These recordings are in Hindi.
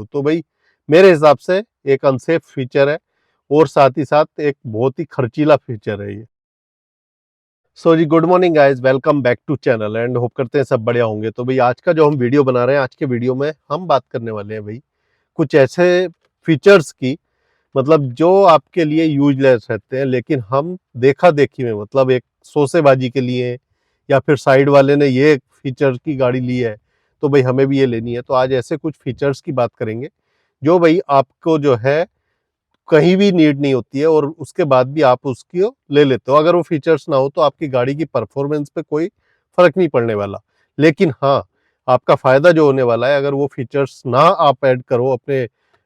तो भाई मेरे हिसाब से एक अनसेफ फीचर है और साथ ही साथ एक बहुत ही खर्चीला फीचर है ये। सो जी, good morning guys, welcome back to channel and hope करते हैं सब बढ़िया होंगे। तो भाई आज का जो हम वीडियो बना रहे हैं, आज के वीडियो में हम बात करने वाले हैं भाई कुछ ऐसे फीचर्स की, मतलब जो आपके लिए यूजलेस रहते हैं लेकिन हम देखा देखी में, मतलब एक शोसेबाजी के लिए या फिर साइड वाले ने ये फीचर की गाड़ी ली है तो भाई हमें भी ये लेनी है। तो आज ऐसे कुछ फीचर्स की बात करेंगे जो भाई आपको जो है कहीं भी नीड नहीं होती है और उसके बाद भी आप उसकी ले लेते हो। अगर वो फीचर्स ना हो तो आपकी गाड़ी की परफॉर्मेंस पे कोई फर्क नहीं पड़ने वाला, लेकिन हाँ, आपका फायदा जो होने वाला है अगर वो फीचर्स ना आप ऐड करो अपने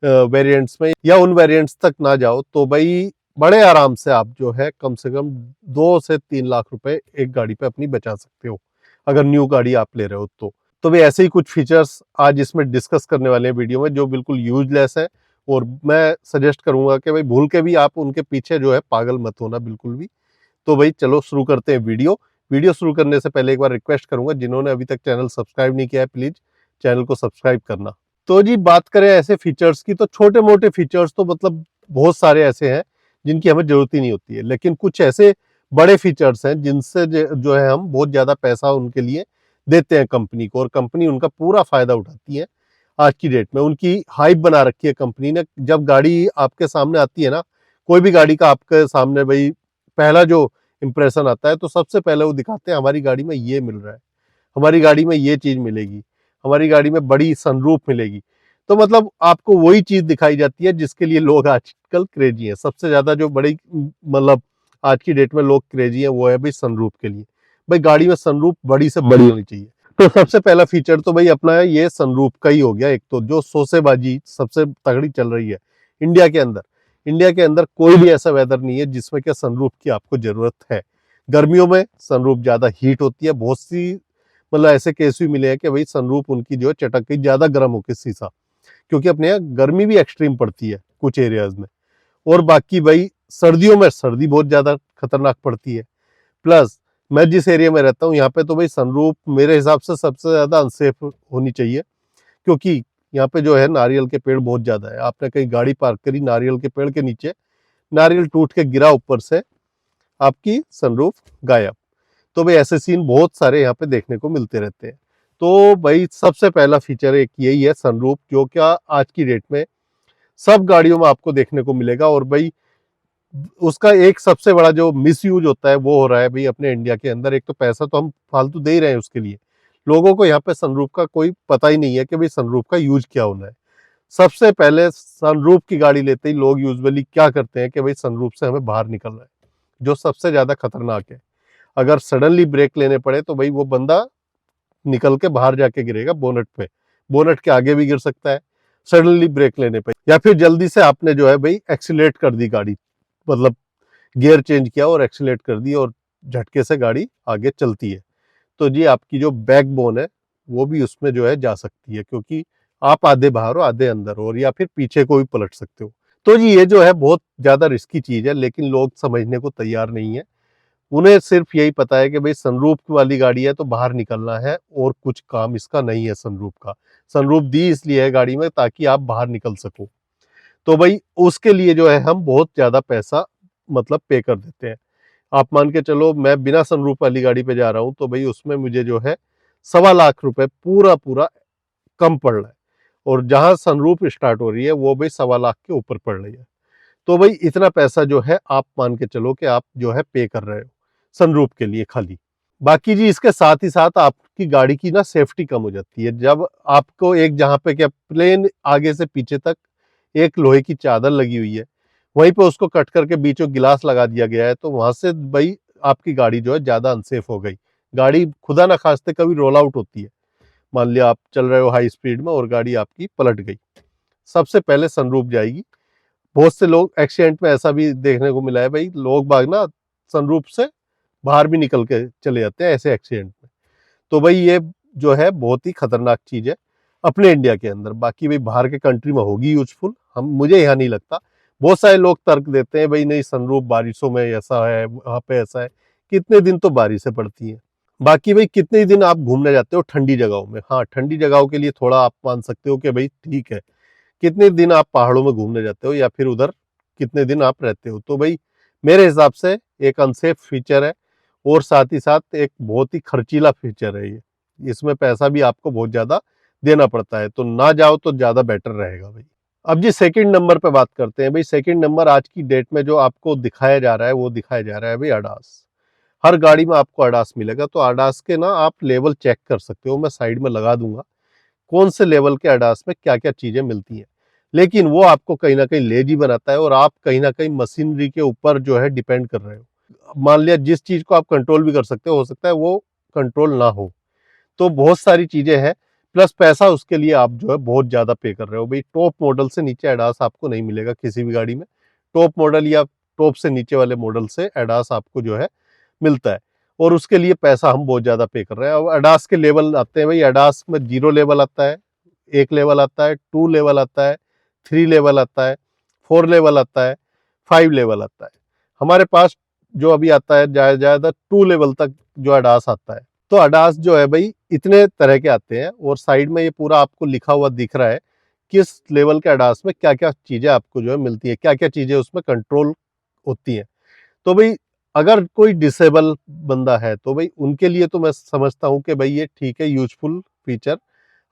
वेरिएंट्स में या उन वेरिएंट्स तक ना जाओ तो भाई बड़े आराम से आप जो है कम से कम 2 से 3 लाख रुपए एक गाड़ी पे अपनी बचा सकते हो अगर न्यू गाड़ी आप ले रहे हो तो भाई ऐसे ही कुछ फीचर्स आज इसमें डिस्कस करने वाले हैं वीडियो में जो बिल्कुल यूजलेस है। और मैं सजेस्ट करूंगा कि भाई भूल के भी आप उनके पीछे जो है पागल मत होना बिल्कुल भी। तो भाई चलो शुरू करते हैं वीडियो शुरू करने से पहले एक बार रिक्वेस्ट करूंगा, जिन्होंने अभी तक चैनल सब्सक्राइब नहीं किया है प्लीज चैनल को सब्सक्राइब करना। तो जी बात करें ऐसे फीचर्स की तो छोटे मोटे फीचर्स तो मतलब बहुत सारे ऐसे हैं जिनकी हमें जरूरत ही नहीं होती है, लेकिन कुछ ऐसे बड़े फीचर्स हैं जिनसे जो है हम बहुत ज्यादा पैसा उनके लिए देते हैं कंपनी को और कंपनी उनका पूरा फायदा उठाती है। आज की डेट में उनकी हाइप बना रखी है कंपनी ने। जब गाड़ी आपके सामने आती है ना, कोई भी गाड़ी का आपके सामने भाई पहला जो इंप्रेशन आता है तो सबसे पहले वो दिखाते हैं हमारी गाड़ी में ये मिल रहा है, हमारी गाड़ी में ये चीज मिलेगी, हमारी गाड़ी में बड़ी सनरूफ मिलेगी। तो मतलब आपको वही चीज दिखाई जाती है जिसके लिए लोग आजकल क्रेजी हैं। सबसे ज्यादा जो बड़ी मतलब आज की डेट में लोग क्रेजी हैं वो है भाई सनरूफ के लिए। भाई गाड़ी में सनरूफ बड़ी से बड़ी होनी चाहिए। तो सबसे पहला फीचर तो भाई अपना है ये सनरूफ का ही हो गया। एक तो जो शोसेबाजी सबसे तगड़ी चल रही है इंडिया के अंदर, इंडिया के अंदर कोई भी ऐसा वेदर नहीं है जिसमें क्या सनरूफ की आपको जरूरत है। गर्मियों में सनरूफ ज्यादा हीट होती है, बहुत सी मतलब ऐसे केस भी मिले हैं कि भाई सनरूफ उनकी जो है चटक गई ज्यादा गर्म होकर शीशा, क्योंकि अपने यहाँ गर्मी भी एक्सट्रीम पड़ती है कुछ एरियाज में। और बाकी भाई सर्दियों में सर्दी बहुत ज्यादा खतरनाक पड़ती है। प्लस मैं जिस एरिया में रहता हूँ यहाँ पे तो भाई सनरूफ मेरे हिसाब से सबसे ज्यादा अनसेफ होनी चाहिए, क्योंकि यहाँ पे जो है नारियल के पेड़ बहुत ज्यादा है। आपने कहीं गाड़ी पार्क करी नारियल के पेड़ के नीचे, नारियल टूट के गिरा ऊपर से, आपकी सनरूफ गायब। तो भाई ऐसे सीन बहुत सारे यहाँ पे देखने को मिलते रहते हैं। तो भाई सबसे पहला फीचर एक यही है सनरूफ, जो क्या आज की डेट में सब गाड़ियों में आपको देखने को मिलेगा। और भाई उसका एक सबसे बड़ा जो मिसयूज होता है वो हो रहा है भाई अपने इंडिया के अंदर। एक तो पैसा तो हम फालतू दे ही रहे हैं उसके लिए, लोगों को यहाँ पे सनरूफ का कोई पता ही नहीं है कि भाई सनरूफ का यूज क्या होना है। सबसे पहले सनरूफ की गाड़ी लेते ही लोग यूजुअली क्या करते हैं कि भाई सनरूफ से हमें बाहर निकलना है, जो सबसे ज्यादा खतरनाक है। अगर सडनली ब्रेक लेने पड़े तो भाई वो बंदा निकल के बाहर जाके गिरेगा बोनट पे, बोनट के आगे भी गिर सकता है सडनली ब्रेक लेने पे। या फिर जल्दी से आपने जो है भाई एक्सीलेट कर दी गाड़ी, मतलब गियर चेंज किया और एक्सीलेट कर दी और झटके से गाड़ी आगे चलती है, तो जी आपकी जो बैकबोन है वो भी उसमें जो है जा सकती है, क्योंकि आप आधे बाहर हो आधे अंदर हो, और या फिर पीछे को भी पलट सकते हो। तो जी ये जो है बहुत ज्यादा रिस्की चीज है, लेकिन लोग समझने को तैयार नहीं है। उन्हें सिर्फ यही पता है कि भाई सनरूफ वाली गाड़ी है तो बाहर निकलना है, और कुछ काम इसका नहीं है सनरूफ का। सनरूफ दी इसलिए है गाड़ी में ताकि आप बाहर निकल सको। तो भाई उसके लिए जो है हम बहुत ज्यादा पैसा मतलब पे कर देते हैं। आप मान के चलो मैं बिना सनरूफ वाली गाड़ी पे जा रहा हूं तो भाई उसमें मुझे जो है 1.25 लाख पूरा पूरा कम पड़ रहा है, और जहां सनरूफ स्टार्ट हो रही है वो भाई 1.25 लाख के ऊपर पड़ रही है। तो भाई इतना पैसा जो है आप मान के चलो कि आप जो है पे कर रहे हो सनरूफ के लिए खाली। बाकी जी इसके साथ ही साथ आपकी गाड़ी की ना सेफ्टी कम हो जाती है। जब आपको एक जहां पे क्या प्लेन आगे से पीछे तक एक लोहे की चादर लगी हुई है, वहीं पे उसको कट करके बीचों गिलास लगा दिया गया है, तो वहां से भाई आपकी गाड़ी जो है ज्यादा अनसेफ हो गई। गाड़ी खुदा ना खास्ते कभी रोल आउट होती है, मान लिया आप चल रहे हो हाई स्पीड में और गाड़ी आपकी पलट गई, सबसे पहले सनरूफ जाएगी। बहुत से लोग एक्सीडेंट में ऐसा भी देखने को मिला है भाई, लोग बाग ना सनरूफ से बाहर भी निकल के चले जाते हैं ऐसे एक्सीडेंट में। तो भाई ये जो है बहुत ही खतरनाक चीज है अपने इंडिया के अंदर। बाकी भाई बाहर के कंट्री में होगी यूजफुल, हम मुझे यहाँ नहीं लगता। बहुत सारे लोग तर्क देते हैं भाई नहीं सनरूफ बारिशों में ऐसा है, वहां पे ऐसा है। कितने दिन तो बारिशें पड़ती हैं। बाकी भाई कितने दिन आप घूमने जाते हो ठंडी जगहों में, हाँ ठंडी जगहों के लिए थोड़ा आप मान सकते हो कि भाई ठीक है, कितने दिन आप पहाड़ों में घूमने जाते हो या फिर उधर कितने दिन आप रहते हो। तो भाई मेरे हिसाब से एक अनसेफ फीचर है और साथ ही साथ एक बहुत ही खर्चीला फीचर है ये। इसमें पैसा भी आपको बहुत ज़्यादा देना पड़ता है, तो ना जाओ तो ज़्यादा बेटर रहेगा भाई। अब जी सेकंड नंबर पे बात करते हैं भाई। सेकंड नंबर आज की डेट में जो आपको दिखाया जा रहा है वो दिखाया जा रहा है भाई अडास। हर गाड़ी में आपको अडास मिलेगा, तो अडास के ना आप लेवल चेक कर सकते हो, मैं साइड में लगा दूंगा कौन से लेवल के अडास में क्या क्या चीजें मिलती हैं। लेकिन वो आपको कहीं ना कहीं लेजी बनाता है और आप कहीं ना कहीं मशीनरी के ऊपर जो है डिपेंड कर रहे हो। मान लिया जिस चीज को आप कंट्रोल भी कर सकते हो सकता है वो कंट्रोल ना हो। तो बहुत सारी चीजें हैं, प्लस पैसा उसके लिए आप जो है बहुत ज्यादा पे कर रहे हो भाई। टॉप मॉडल से नीचे एडास आपको नहीं मिलेगा किसी भी गाड़ी में। टॉप मॉडल या टॉप से नीचे वाले मॉडल से एडास आपको जो है मिलता है, और उसके लिए पैसा हम बहुत ज्यादा पे कर रहे हैं। अब एडास के लेवल आते हैं भाई। एडास में 0 लेवल आता है, 1 लेवल आता है, 2 लेवल आता है, 3 लेवल आता है, 4 लेवल आता है, 5 लेवल आता है। हमारे पास जो अभी आता है ज्यादा 2 लेवल तक जो एडास आता है। तो अडास जो है भाई इतने तरह के आते हैं, और साइड में ये पूरा आपको लिखा हुआ दिख रहा है किस लेवल के अडास में क्या क्या चीजें आपको जो है मिलती है, क्या क्या चीजें उसमें कंट्रोल होती हैं। तो भाई अगर कोई डिसेबल बंदा है तो भाई उनके लिए तो मैं समझता हूँ कि भाई ये ठीक है, यूजफुल फीचर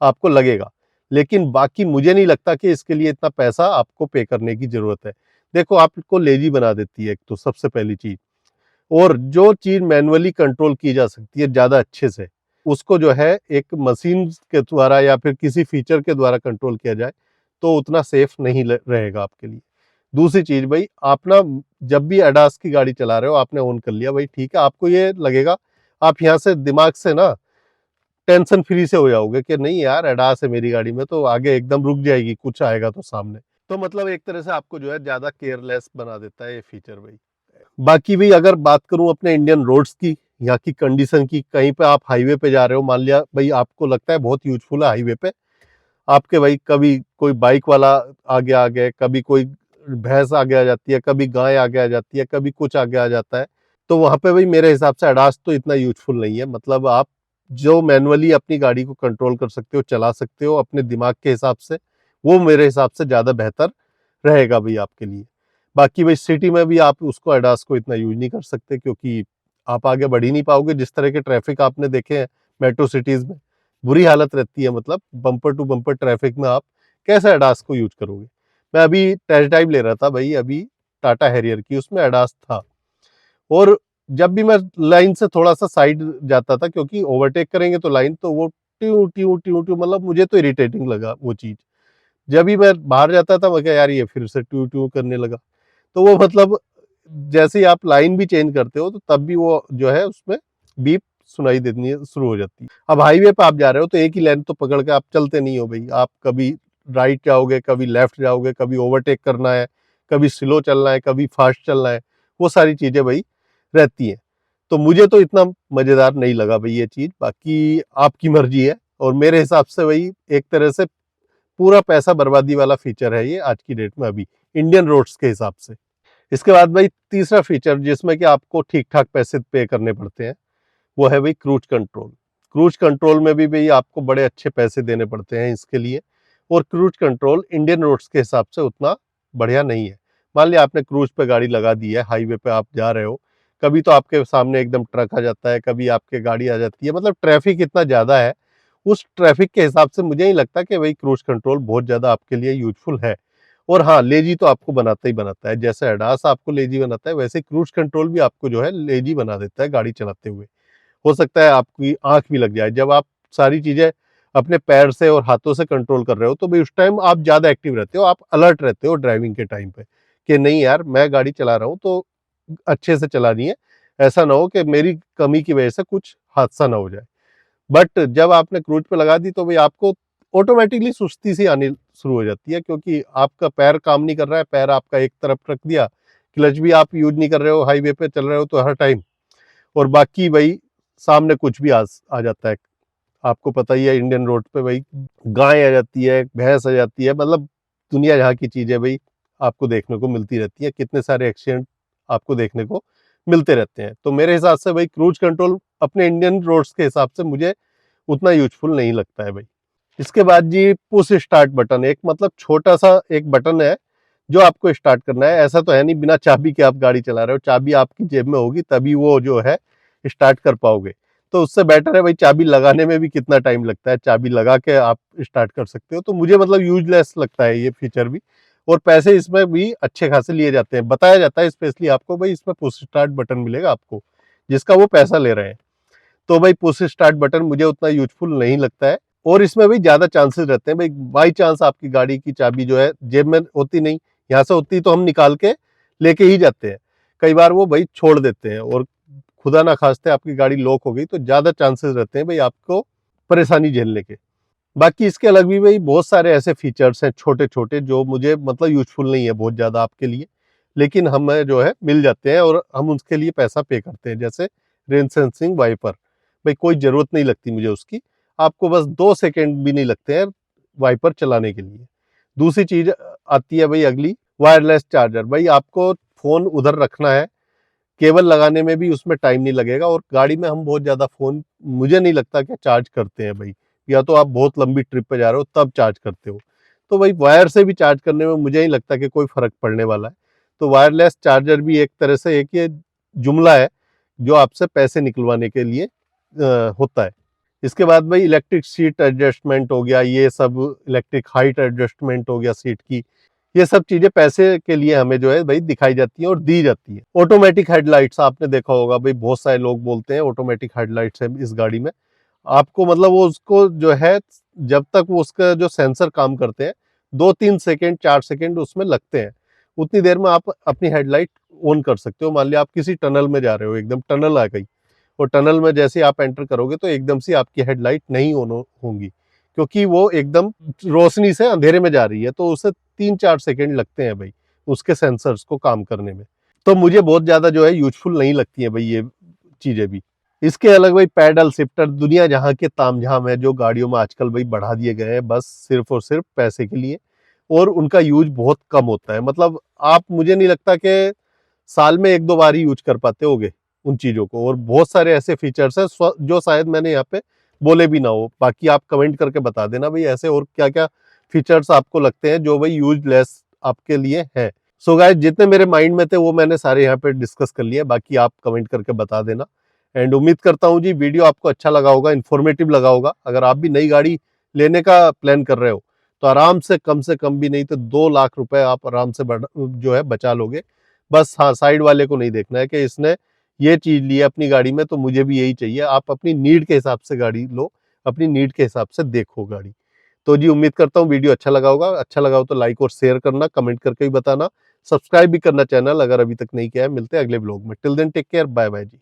आपको लगेगा। लेकिन बाकी मुझे नहीं लगता कि इसके लिए इतना पैसा आपको पे करने की जरूरत है। देखो आपको लेजी बना देती है एक तो सबसे पहली चीज, और जो चीज मैनुअली कंट्रोल की जा सकती है ज्यादा अच्छे से, उसको जो है एक मशीन के द्वारा या फिर किसी फीचर के द्वारा कंट्रोल किया जाए तो उतना सेफ नहीं रहेगा आपके लिए। दूसरी चीज भाई, आप ना जब भी अडास की गाड़ी चला रहे हो आपने ऑन कर लिया भाई, ठीक है, आपको ये लगेगा आप यहाँ से दिमाग से ना टेंशन फ्री से हो जाओगे कि नहीं यार अडास है मेरी गाड़ी में तो आगे एकदम रुक जाएगी, कुछ आएगा तो सामने। तो मतलब एक तरह से आपको जो है ज्यादा केयरलेस बना देता है ये फीचर भाई। बाकी भी अगर बात करूं अपने इंडियन रोड्स की, यहाँ की कंडीशन की, कहीं पे आप हाईवे पे जा रहे हो, मान लिया भाई आपको लगता है बहुत यूजफुल है हाईवे पे, आपके भाई कभी कोई बाइक वाला आगे आ गया, कभी कोई भैंस आगे आ जाती है, कभी गाय आगे आ जाती है, कभी कुछ आगे आ जाता है, तो वहां पे भाई मेरे हिसाब से अडास तो इतना यूजफुल नहीं है। मतलब आप जो मैनुअली अपनी गाड़ी को कंट्रोल कर सकते हो, चला सकते हो अपने दिमाग के हिसाब से, वो मेरे हिसाब से ज्यादा बेहतर रहेगा भाई आपके लिए। बाकी भाई सिटी में भी आप उसको अडास को इतना यूज नहीं कर सकते, क्योंकि आप आगे बढ़ ही नहीं पाओगे। जिस तरह के ट्रैफिक आपने देखे हैं मेट्रो सिटीज में, बुरी हालत रहती है। मतलब बम्पर टू बम्पर ट्रैफिक में आप कैसे अडास को यूज करोगे। मैं अभी टेस्ट ड्राइव ले रहा था भाई अभी टाटा हैरियर की, उसमें अडास था, और जब भी मैं लाइन से थोड़ा सा साइड जाता था, क्योंकि ओवरटेक करेंगे तो लाइन, तो वो ट्यू ट्यू ट्यू ट्यू, मतलब मुझे तो इरिटेटिंग लगा वो चीज। जब भी मैं बाहर जाता था मैं क्या यार ये फिर से ट्यू ट्यू करने लगा। तो वो मतलब जैसे ही आप लाइन भी चेंज करते हो तो तब भी वो जो है उसमें बीप सुनाई देनी शुरू हो जाती है। अब हाईवे पे आप जा रहे हो तो एक ही लाइन तो पकड़ के आप चलते नहीं हो भाई, आप कभी राइट जाओगे, कभी लेफ्ट जाओगे, कभी ओवरटेक करना है, कभी स्लो चलना है, कभी फास्ट चलना है, वो सारी चीजें भाई रहती हैं। तो मुझे तो इतना मजेदार नहीं लगा भाई ये चीज, बाकी आपकी मर्जी है। और मेरे हिसाब से भाई एक तरह से पूरा पैसा बर्बादी वाला फीचर है ये आज की डेट में अभी इंडियन रोड्स के हिसाब से। इसके बाद भाई तीसरा फीचर जिसमें कि आपको ठीक ठाक पैसे पे करने पड़ते हैं, वो है भाई क्रूज कंट्रोल। क्रूज कंट्रोल में भी भाई आपको बड़े अच्छे पैसे देने पड़ते हैं इसके लिए, और क्रूज कंट्रोल इंडियन रोड्स के हिसाब से उतना बढ़िया नहीं है। मान लिया आपने क्रूज पे गाड़ी लगा दी है, हाईवे पे आप जा रहे हो, कभी तो आपके सामने एकदम ट्रक आ जाता है, कभी आपके गाड़ी आ जाती है, मतलब ट्रैफिक इतना ज्यादा है। उस ट्रैफिक के हिसाब से मुझे नहीं लगता कि भाई क्रूज कंट्रोल बहुत ज्यादा आपके लिए यूजफुल है। और हाँ, लेजी तो आपको बनाता ही बनाता है, जैसे अडास आपको लेजी बनाता है वैसे क्रूज कंट्रोल भी आपको जो है लेजी बना देता है गाड़ी चलाते हुए। हो सकता है आपकी आंख भी लग जाए जब आप सारी चीजें अपने पैर से और हाथों से कंट्रोल कर रहे हो, तो भाई उस टाइम आप ज्यादा एक्टिव रहते हो, आप अलर्ट रहते हो ड्राइविंग के टाइम पे कि नहीं यार मैं गाड़ी चला रहा हूँ तो अच्छे से चलानी है, ऐसा ना हो कि मेरी कमी की वजह से कुछ हादसा ना हो जाए। बट जब आपने क्रूज पे लगा दी तो भाई आपको ऑटोमेटिकली सुस्ती सी आनी शुरू हो जाती है, क्योंकि आपका पैर काम नहीं कर रहा है, पैर आपका एक तरफ रख दिया, क्लच भी आप यूज नहीं कर रहे हो, हाईवे पे चल रहे हो तो हर टाइम, और बाकी भाई सामने कुछ भी आ जाता है। आपको पता ही है इंडियन रोड पे भाई गाय आ जाती है, भैंस आ जाती है, मतलब दुनिया जहाँ की चीजें भाई आपको देखने को मिलती रहती है, कितने सारे एक्सीडेंट आपको देखने को मिलते रहते हैं। तो मेरे हिसाब से भाई क्रूज कंट्रोल अपने इंडियन रोड्स के हिसाब से मुझे उतना यूजफुल नहीं लगता है भाई। इसके बाद जी पुश स्टार्ट बटन, एक मतलब छोटा सा एक बटन है जो आपको स्टार्ट करना है। ऐसा तो है नहीं बिना चाबी के आप गाड़ी चला रहे हो, चाबी आपकी जेब में होगी तभी वो जो है स्टार्ट कर पाओगे। तो उससे बेटर है भाई, चाबी लगाने में भी कितना टाइम लगता है, चाबी लगा के आप स्टार्ट कर सकते हो। तो मुझे मतलब यूजलेस लगता है ये फीचर भी, और पैसे इसमें भी अच्छे खासे लिए जाते हैं। बताया जाता है स्पेशली आपको भाई इसमें पुश स्टार्ट बटन मिलेगा आपको, जिसका वो पैसा ले रहे हैं। तो भाई पुश स्टार्ट बटन मुझे उतना यूजफुल नहीं लगता है। और इसमें भी ज्यादा चांसेस रहते हैं भाई, बाई चांस आपकी गाड़ी की चाबी जो है जेब में होती नहीं, यहाँ से होती तो हम निकाल के लेके ही जाते हैं, कई बार वो भाई छोड़ देते हैं और खुदा ना खास्ते आपकी गाड़ी लॉक हो गई तो ज्यादा चांसेस रहते हैं भाई आपको परेशानी झेलने के। बाकी इसके अलग भी भाई बहुत सारे ऐसे फीचर्स हैं छोटे छोटे जो मुझे मतलब यूजफुल नहीं है बहुत ज्यादा आपके लिए, लेकिन हमें जो है मिल जाते हैं और हम उसके लिए पैसा पे करते हैं। जैसे रेन सेंसिंग वाइपर, भाई कोई जरूरत नहीं लगती मुझे उसकी, आपको बस 2 सेकेंड भी नहीं लगते हैं वाइपर चलाने के लिए। दूसरी चीज आती है भाई अगली, वायरलेस चार्जर। भाई आपको फोन उधर रखना है, केबल लगाने में भी उसमें टाइम नहीं लगेगा, और गाड़ी में हम बहुत ज्यादा फोन मुझे नहीं लगता कि चार्ज करते हैं भाई, या तो आप बहुत लंबी ट्रिप पे जा रहे हो तब चार्ज करते हो। तो भाई वायर से भी चार्ज करने में मुझे नहीं लगता कि कोई फर्क पड़ने वाला है। तो वायरलेस चार्जर भी एक तरह से एक ये जुमला है जो आपसे पैसे निकलवाने के लिए होता है। इसके बाद भाई इलेक्ट्रिक सीट एडजस्टमेंट हो गया, ये सब इलेक्ट्रिक हाइट एडजस्टमेंट हो गया सीट की, ये सब चीजें पैसे के लिए हमें जो है भाई दिखाई जाती है और दी जाती है। ऑटोमेटिक हेडलाइट्स आपने देखा होगा भाई, बहुत सारे लोग बोलते हैं ऑटोमेटिक हेडलाइट्स है इस गाड़ी में। आपको मतलब वो उसको जो है जब तक वो उसका जो सेंसर काम करते हैं 2-3 सेकेंड 4 सेकेंड उसमें लगते हैं, उतनी देर में आप अपनी हेडलाइट ऑन कर सकते हो। मान लिया आप किसी टनल में जा रहे हो, एकदम टनल आ गई और टनल में जैसे आप एंटर करोगे तो एकदम से आपकी हेडलाइट नहीं ऑन होंगी, क्योंकि वो एकदम रोशनी से अंधेरे में जा रही है, तो उसे 3-4 सेकेंड लगते हैं भाई उसके सेंसर्स को काम करने में। तो मुझे बहुत ज्यादा जो है यूजफुल नहीं लगती है भाई ये चीजें भी। इसके अलग भाई पैडल शिफ्टर, दुनिया जहाँ के तामझाम है जो गाड़ियों में आजकल भाई बढ़ा दिए गए हैं बस सिर्फ और सिर्फ पैसे के लिए, और उनका यूज बहुत कम होता है। मतलब आप, मुझे नहीं लगता कि साल में 1-2 बार ही यूज कर पाते होगे उन चीजों को। और बहुत सारे ऐसे फीचर्स हैं जो शायद मैंने यहाँ पे बोले भी ना हो। बाकी आप कमेंट करके बता देना भाई ऐसे और क्या क्या फीचर्स आपको लगते हैं जो भाई यूजलेस आपके लिए है। सो गाइस, जितने मेरे माइंड में थे वो मैंने सारे यहाँ पे डिस्कस कर लिए, बाकी आप कमेंट करके बता देना। एंड उम्मीद करता हूँ जी वीडियो आपको अच्छा लगा होगा, इन्फॉर्मेटिव लगा होगा। अगर आप भी नई गाड़ी लेने का प्लान कर रहे हो तो आराम से कम भी नहीं तो 2 लाख रुपए आप आराम से जो है बचा लोगे। बस हाँ, साइड वाले को नहीं देखना है कि इसने ये चीज ली है अपनी गाड़ी में तो मुझे भी यही चाहिए। आप अपनी नीड के हिसाब से गाड़ी लो, अपनी नीड के हिसाब से देखो गाड़ी। तो जी उम्मीद करता हूँ वीडियो अच्छा लगा होगा। अच्छा लगा हो तो लाइक और शेयर करना, कमेंट करके भी बताना, सब्सक्राइब भी करना चैनल अगर अभी तक नहीं किया है। मिलते हैं अगले ब्लॉग में, till then take care, bye bye जी।